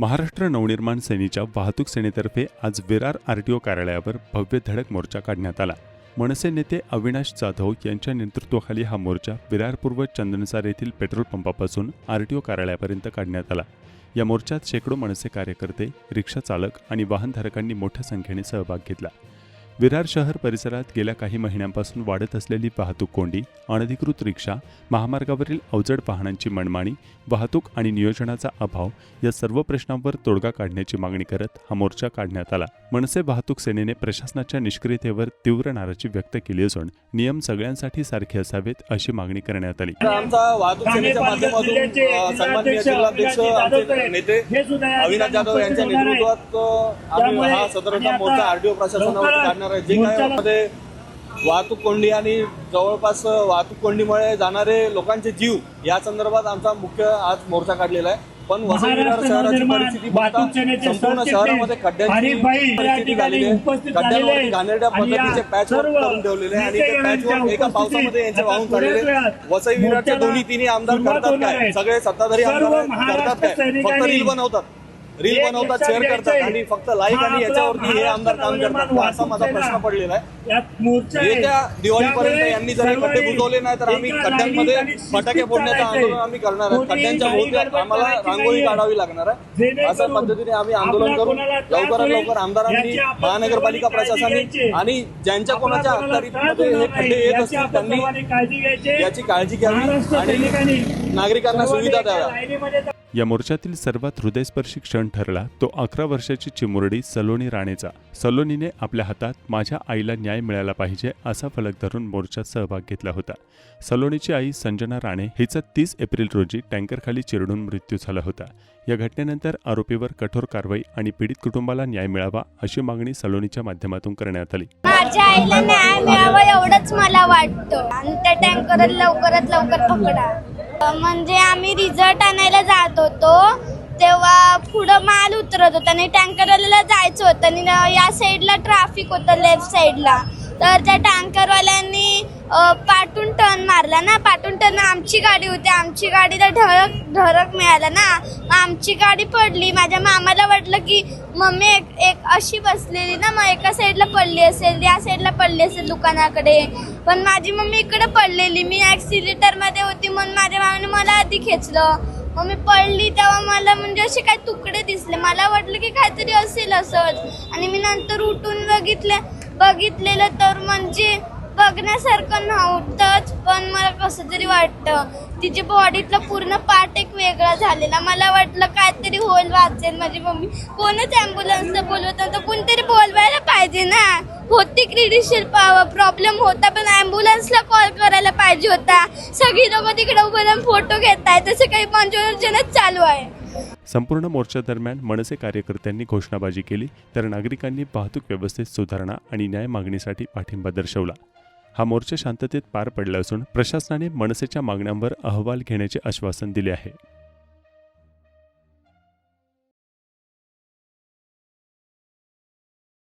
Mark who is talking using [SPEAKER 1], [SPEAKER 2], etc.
[SPEAKER 1] महाराष्ट्र नवनिर्माण सेनेच्या वाहतूक सेनेतर्फे आज विरार आरटीओ कार्यालयावर भव्य धडक मोर्चा काढण्यात आला। मनसे नेते अविनाश जाधव यांच्या नेतृत्वाखाली हा मोर्चा विरार पूर्व चंदनसार येथील पेट्रोल पंपापासून आरटीओ कार्यालयापर्यंत काढण्यात आला। या मोर्चात शेकडो मनसे कार्यकर्ते, रिक्षा चालक आणि वाहनधारकांनी मोठ्या संख्येने सहभाग घेतला। विरार शहर परिसरात गेल्या काही महिन्यांपासून वाढत असलेली वाहतूक कोंडी, अनधिकृत रिक्षा, महामार्गावरील अवजड वाहनांची मनमानी, वाहतूक आणि नियोजनाचा अभाव या सर्व प्रश्नांवर तोडगा काढण्याची मागणी करत हा मोर्चा काढण्यात आला। मनसे वाहतूक सेनेने प्रशासनाच्या निष्क्रियतेवर तीव्र नाराजी व्यक्त केली असून नियम सगळ्यांसाठी सारखे असावेत अशी मागणी करण्यात आली।
[SPEAKER 2] आमचा वाहतूक सेनेच्या माध्यमातून सन्माननीय जिल्हाध्यक्ष आमचे नेते अविनाश जाधव यांच्या नेतृत्वात आम्ही हा सदरचा मोर्चा आरटीओ प्रशासनावर काढणार आहे। जे काय मध्ये वाहतूक कोंडी आणि जवळपास वाहतूक कोंडीमुळे जाणारे लोकांचे जीव या संदर्भात आमचा मुख्य आज मोर्चा काढलेला आहे। पण वसई विरार शहराची परिस्थिती संपूर्ण शहरामध्ये खड्ड्यांची परिस्थिती झालेली आहे। खड्ड्यांवरती घाणेरड्या पद्धतीचे पॅच वर्क करून ठेवलेले आहे आणि ते पॅच वर्क एका पावसामध्ये यांचे वाहून काढलेले। वसई विरारचे दोन्ही तिन्ही आमदार करतात काय? सगळे सत्ताधारी आमदार करतात काय? फक्त रील बनवतात, शेअर करतात आणि फक्त लाईक आणि याच्यावरती हे आमदार काम करतात। असा माझा प्रश्न पडलेला आहे। येत्या दिवाळीपर्यंत यांनी जरी खड्डे बुजवले नाही तर आम्ही खड्ड्यांमध्ये फटाके फोडण्याचं आंदोलन आम्ही करणार आहे। खड्ड्यांच्या भोवती आम्हाला रांगोळी काढावी लागणार आहे। अशा पद्धतीने आम्ही आंदोलन करून लवकरात लवकर आमदारांनी, महानगरपालिका प्रशासनाने आणि ज्यांच्या कोणाच्या अखत्यारीमध्ये हे खड्डे येत असतील त्यांनी याची काळजी घ्यावी आणि नागरिकांना सुविधा द्याव्या।
[SPEAKER 1] या मोर्चातील सर्वात हृदयस्पर्शी क्षण ठरला तो 11 वर्षाची चिमुरडी सलोनी राणेचा। सलोनीने आपल्या हातात "माझ्या आईला न्याय मिळाला पाहिजे" असा फलक धरून मोर्चात सहभाग घेतला होता। सलोनीची आई संजना राणे हिचा 30 एप्रिल रोजी टँकरखाली चिरडून मृत्यू झाला होता। या घटनेनंतर आरोपीवर कठोर कारवाई आणि पीडित कुटुंबाला न्याय मिळावा अशी मागणी सलोनीच्या माध्यमातून करण्यात आली।
[SPEAKER 3] माझ्या आईला न्याय मिळावा एवढंच मला वाटतं आणि त्या टँकरला लवकरात लवकर पकडा। म्हणजे आम्ही रिझल्ट आणायला जात होतो तेव्हा पुढं माल उतरत होता आणि टँकरवाल्याला जायचं होतं आणि या साईडला ट्रॅफिक होतं लेफ्ट साईडला। तर त्या टँकरवाल्यांनी पाठून टर्न मारला ना, पाठून टर्न आमची गाडी होती, आमची गाडीला धडक मिळाला ना, आमची गाडी पडली। माझ्या मामाला वाटलं की मम्मी एक अशी बसलेली ना, मग एका साईडला पडली असेल, या साईडला पडली असेल दुकानाकडे, पण माझी मम्मी इकडे पडलेली। मी ॲक्सिलेटरमध्ये होती म्हणून माझ्या मामाने मला आधी खेचलं। मग मी पडली तेव्हा मला म्हणजे असे काही तुकडे दिसले, मला वाटलं की काहीतरी असेल असंच आणि मी नंतर उठून बघितलेलं तर म्हणजे बघण्यासारखं नव्हतंच, पण मला कसं तरी वाटतं। तिच्या बॉडीतला पूर्ण पार्ट एक वेगळा झालेला। मला वाटलं काहीतरी होईल, वाचेल माझी मम्मी। कोणच ॲम्ब्युलन्सला बोलवत नव्हतं, कोणतरी बोलवायला पाहिजे ना। होती क्रिटिकल प्रॉब्लेम होता पण ॲम्ब्युलन्सला कॉल करायला पाहिजे होता। सगळी लोक तिकडे उभं राहून फोटो घेत आहेत, तसं काही मनोरंजनच चालू आहे।
[SPEAKER 1] संपूर्ण मोर्चा दरम्यान मनसे कार्यकर्त्यांनी घोषणाबाजी केली तर नागरिकांनी वाहतूक व्यवस्थेत सुधारणा आणि न्याय मागणीसाठी पाठिंबा दर्शवला। हा मोर्चा शांततेत पार पडला असून प्रशासनाने मनसेच्या मागण्यांवर अहवाल घेण्याचे आश्वासन दिले आहे।